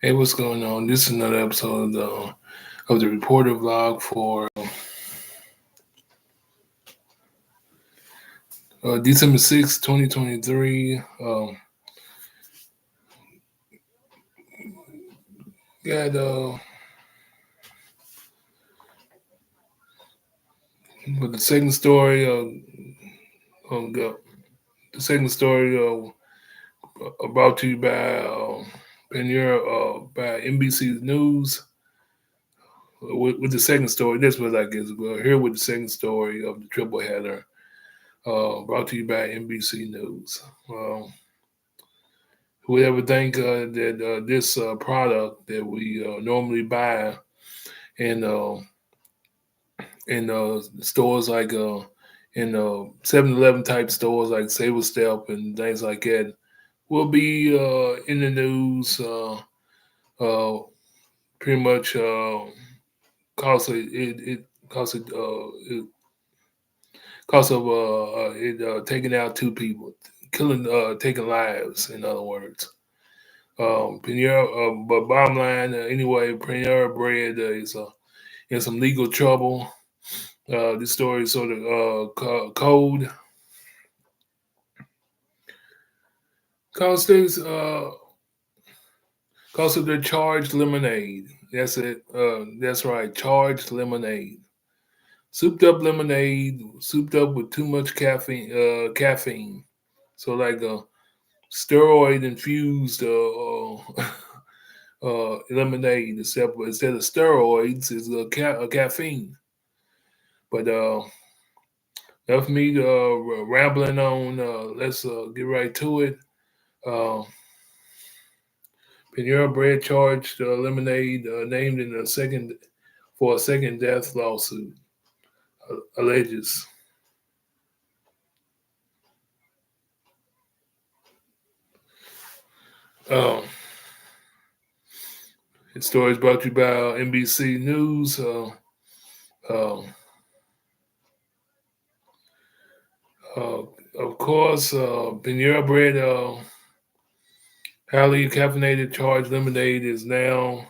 Hey, what's going on? This is another episode of the Reporter Vlog for December 6th, 2023. Got with the second story. The second story brought to you by Panera by NBC News. With the second story, this was I guess here with the second story of the triple header. Brought to you by NBC News. Who ever think that this product that we normally buy in stores like in 7-Eleven type stores like Save Step and things like that will be in the news uh, pretty much it cost of it taking out two people, killing taking lives. In other words. Panera, but bottom line, anyway, Panera Bread is in some legal trouble. This story is sort of cold. Cause things, cause of their charged lemonade. That's it. That's right, charged lemonade. Souped up lemonade, souped up with too much caffeine. Caffeine. So like a steroid infused lemonade, except instead of steroids is caffeine. But enough me rambling on. Let's get right to it. Uh, Panera Bread charged Lemonade named in a second for a second death lawsuit. Alleges. Um, the story is brought to you by NBC News. Uh, uh, of course, Panera Bread highly caffeinated charged lemonade is now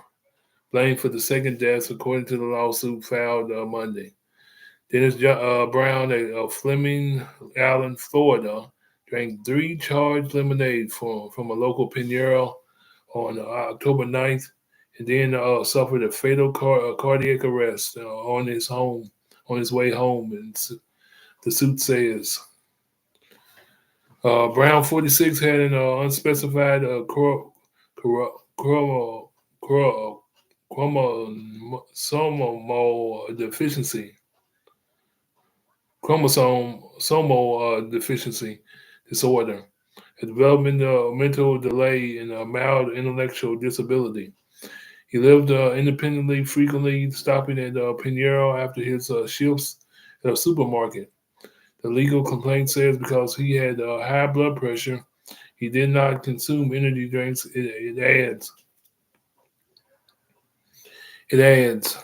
blamed for the second deaths, according to the lawsuit filed Monday. Dennis Brown of Fleming Island, Florida, drank three charged lemonade from a local Panera on October 9th, and then suffered a fatal cardiac arrest on his way home. And the suit says Brown, 46, had an unspecified chromosomal deficiency chromosomal deficiency disorder, a developmental mental delay, and a mild intellectual disability. He lived independently, frequently stopping at Pinheiro after his shifts at a supermarket. The legal complaint says because he had high blood pressure, he did not consume energy drinks. It adds. It adds.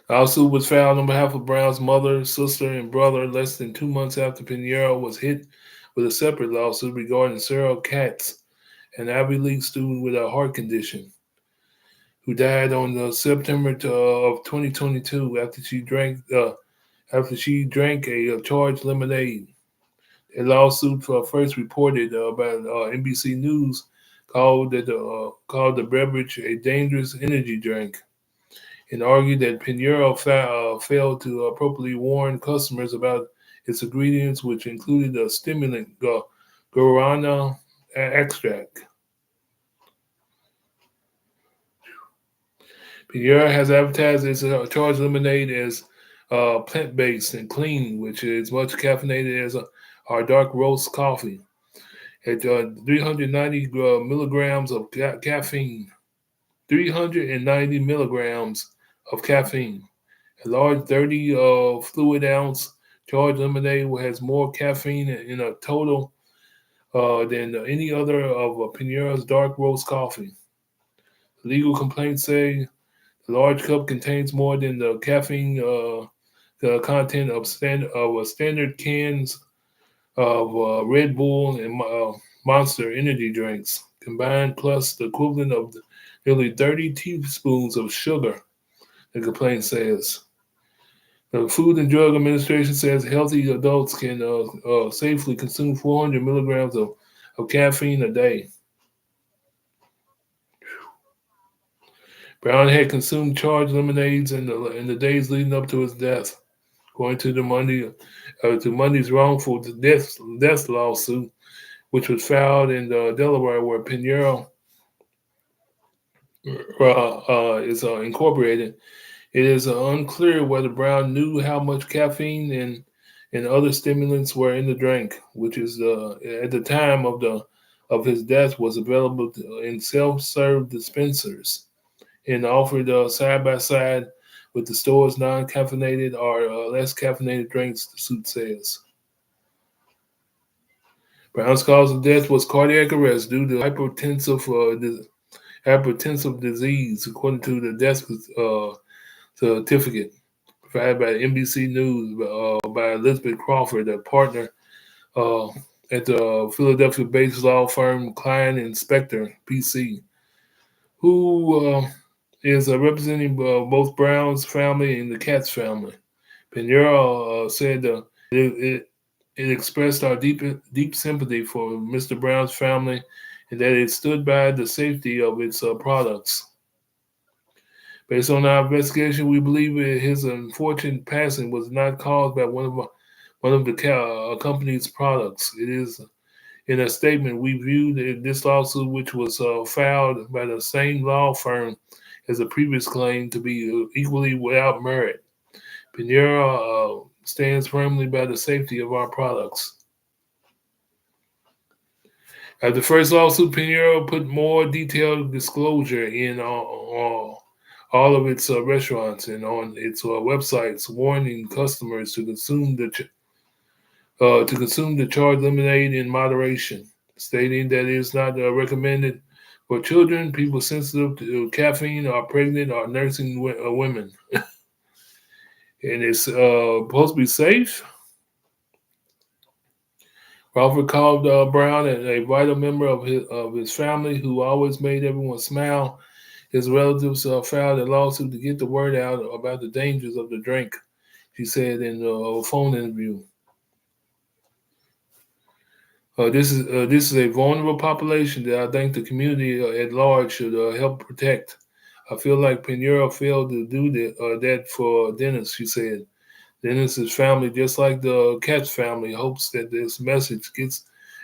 The lawsuit was filed on behalf of Brown's mother, sister, and brother less than 2 months after Pinheiro was hit with a separate lawsuit regarding Sarah Katz, an Ivy League student with a heart condition, who died on September of 2022 after she drank a charged lemonade. A lawsuit first reported by NBC News called the beverage a dangerous energy drink, and argued that Pinheiro failed to appropriately warn customers about its ingredients, which included a stimulant, guarana extract. Pinheiro has advertised its charged lemonade as plant-based and clean, which is much caffeinated as our dark roast coffee at 390 milligrams of caffeine. 390 milligrams of caffeine. A large 30 fluid ounce charged lemonade has more caffeine in a total than any other of Panera's dark roast coffee. Legal complaints say the large cup contains more than the caffeine the content of standard cans of Red Bull and Monster energy drinks, combined plus the equivalent of nearly 30 teaspoons of sugar, the complaint says. The Food and Drug Administration says healthy adults can safely consume 400 milligrams of caffeine a day. Brown had consumed charged lemonades in the days leading up to his death, according to Monday's wrongful death lawsuit, which was filed in Delaware, where Pinheiro is incorporated. It is unclear whether Brown knew how much caffeine and other stimulants were in the drink, which is at the time of his death was available in self-serve dispensers and offered side by side with the store's non-caffeinated or less caffeinated drinks. The suit says Brown's cause of death was cardiac arrest due to hypertensive disease, according to the death certificate provided by NBC News by Elizabeth Crawford, a partner uh, at the Philadelphia-based law firm Klein and Spector PC, who is representing both Brown's family and the Katz family. Pinheiro said it expressed our deep sympathy for Mr. Brown's family and that it stood by the safety of its products. Based on our investigation, we believe his unfortunate passing was not caused by one of the company's products. It is in a statement we viewed this lawsuit, which was filed by the same law firm as the previous claim, to be equally without merit. Pinheiro stands firmly by the safety of our products. At the first lawsuit, Pinheiro put more detailed disclosure in all of its restaurants and on its websites, warning customers to consume the charged lemonade in moderation, stating that it is not recommended for children, people sensitive to caffeine, or pregnant or nursing women. And it's supposed to be safe. Crawford called Brown a vital member of his family who always made everyone smile. His relatives filed a lawsuit to get the word out about the dangers of the drink, she said in a phone interview. This is a vulnerable population that I think the community at large should help protect. I feel like Pinheiro failed to do that for Dennis, she said. Dennis's family, just like the Katz family, hopes that this message gets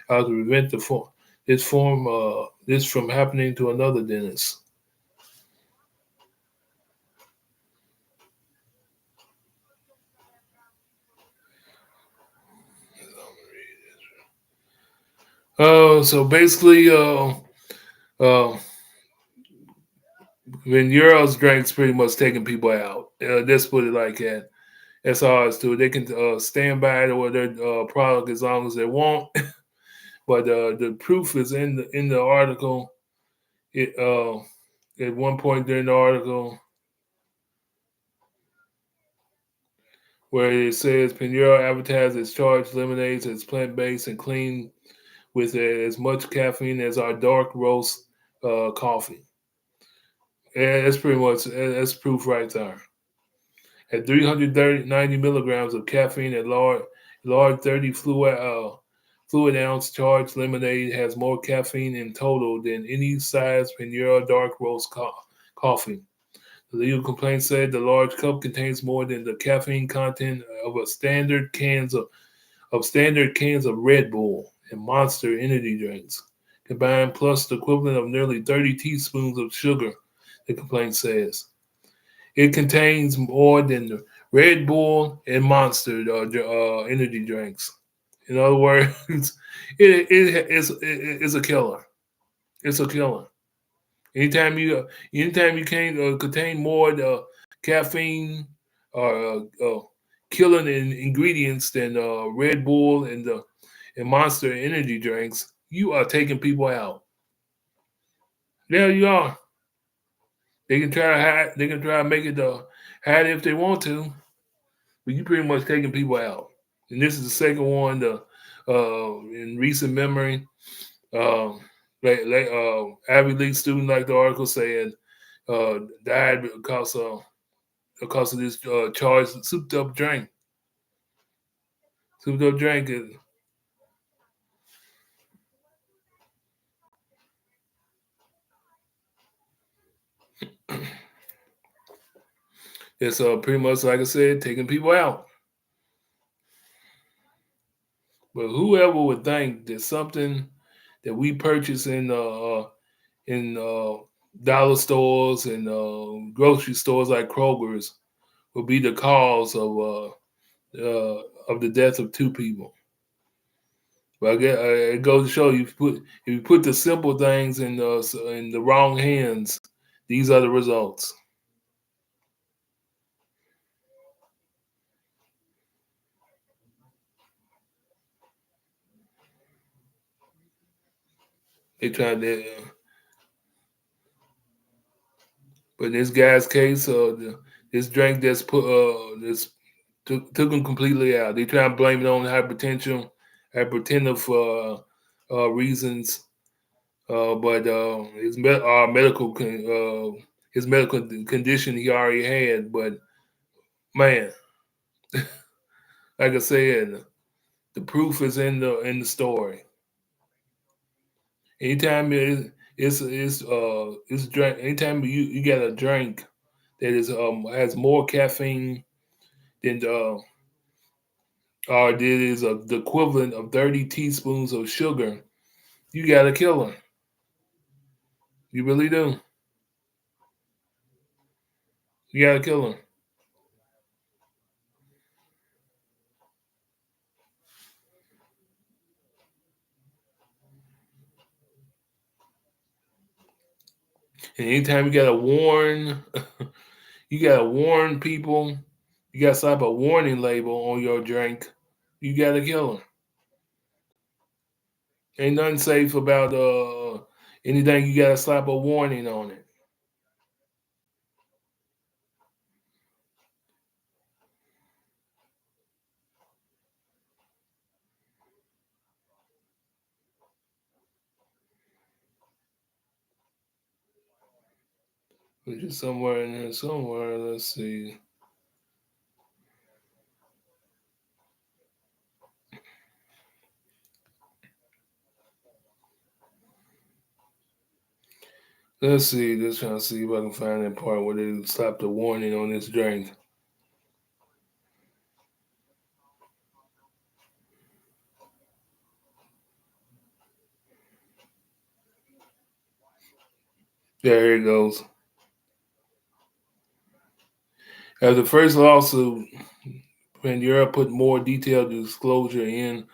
out to prevent this from happening to another Dennis. So basically, when Euros drinks pretty much taking people out. Let's put it like that. That's all it's to it. They can stand by it or their product as long as they want, but the proof is in the article. It at one point during the article where it says Pinheiro advertises charged lemonades as plant-based and clean with as much caffeine as our dark roast coffee. Yeah, that's pretty much that's proof right there. At 390 milligrams of caffeine, a large 30 fluid ounce charged lemonade has more caffeine in total than any size Pinheiro dark roast coffee. The legal complaint said the large cup contains more than the caffeine content of standard cans of Red Bull and Monster energy drinks, combined plus the equivalent of nearly 30 teaspoons of sugar, the complaint says. It contains more than the Red Bull and Monster energy drinks. In other words, it's a killer. It's a killer. Anytime you can contain more caffeine or killing ingredients than Red Bull and Monster energy drinks, you are taking people out. There you are. They can try to hide. They can try to make it hide if they want to, but you pretty much taking people out. And this is the second one in recent memory. Um, Ivy League student, like the article said, died because of this charged souped up drink. Souped up drink is it's pretty much like I said, taking people out. But whoever would think that something that we purchase in dollar stores and grocery stores like Kroger's will be the cause of the death of two people. But I guess, it goes to show you if you put the simple things in the wrong hands, these are the results. They tried to, but in this guy's case, this drink that's this took him completely out. They try to blame it on hypertension, hypertensive reasons, but his medical condition he already had. But man, like I said, the proof is in the story. Anytime it's drink. Anytime you get a drink that is has more caffeine than or that is the equivalent of 30 teaspoons of sugar, you got to kill her. You really do. You got to kill her. And anytime you gotta warn people. You got to slap a warning label on your drink. You got to kill them. Ain't nothing safe about anything. You got to slap a warning on it. Which is somewhere in there somewhere. Let's see. Let's see. Just trying to see if I can find that part where they slapped a warning on this drink. Yeah, here it goes. As the first lawsuit, Panera put more detailed disclosure in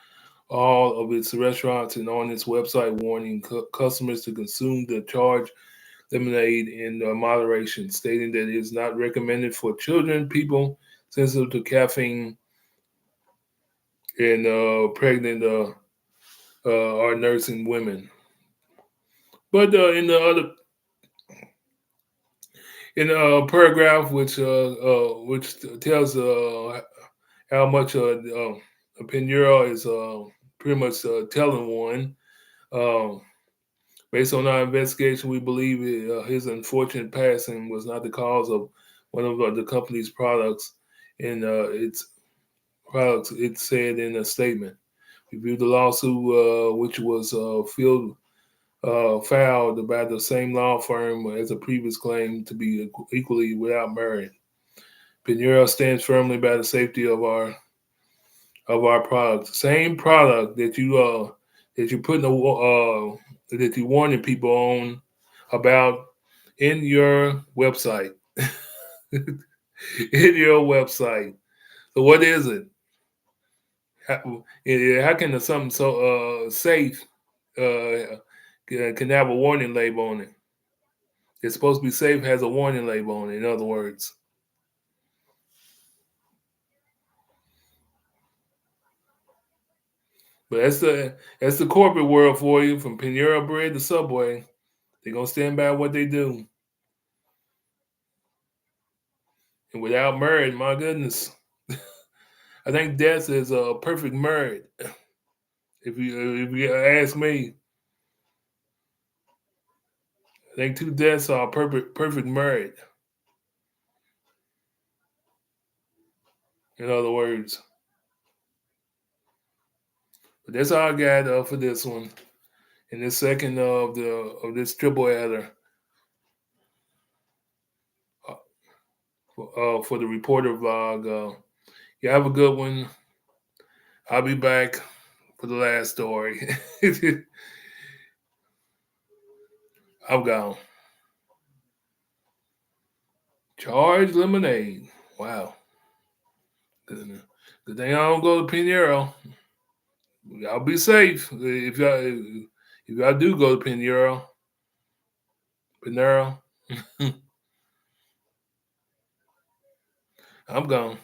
all of its restaurants and on its website, warning customers to consume the charged lemonade in moderation, stating that it is not recommended for children, people sensitive to caffeine, and pregnant or nursing women. But in the paragraph which tells how much Pinero is pretty much telling one. Um, Based on our investigation, we believe his unfortunate passing was not the cause of one of the company's products. And its products, it said in a statement. We viewed the lawsuit, which was filed by the same law firm as a previous claim, to be equally without merit. Pinero stands firmly by the safety of our product. Same product that you put in that you warning people on about in your website. In your website. So what is it? How can something so safe can have a warning label on it? It's supposed to be safe, has a warning label on it. In other words, but that's the corporate world for you, from Panera Bread to Subway. They're gonna stand by what they do, and without merit, my goodness, I think death is a perfect merit. If you ask me, I think two deaths are perfect merit. In other words, but that's all I got for this one. In this second of this triple header for the reporter vlog. You have a good one. I'll be back for the last story. I'm gone. Charge lemonade. Wow. Good thing I don't go to Pinheiro. Y'all be safe if y'all do go to Pinheiro. I'm gone.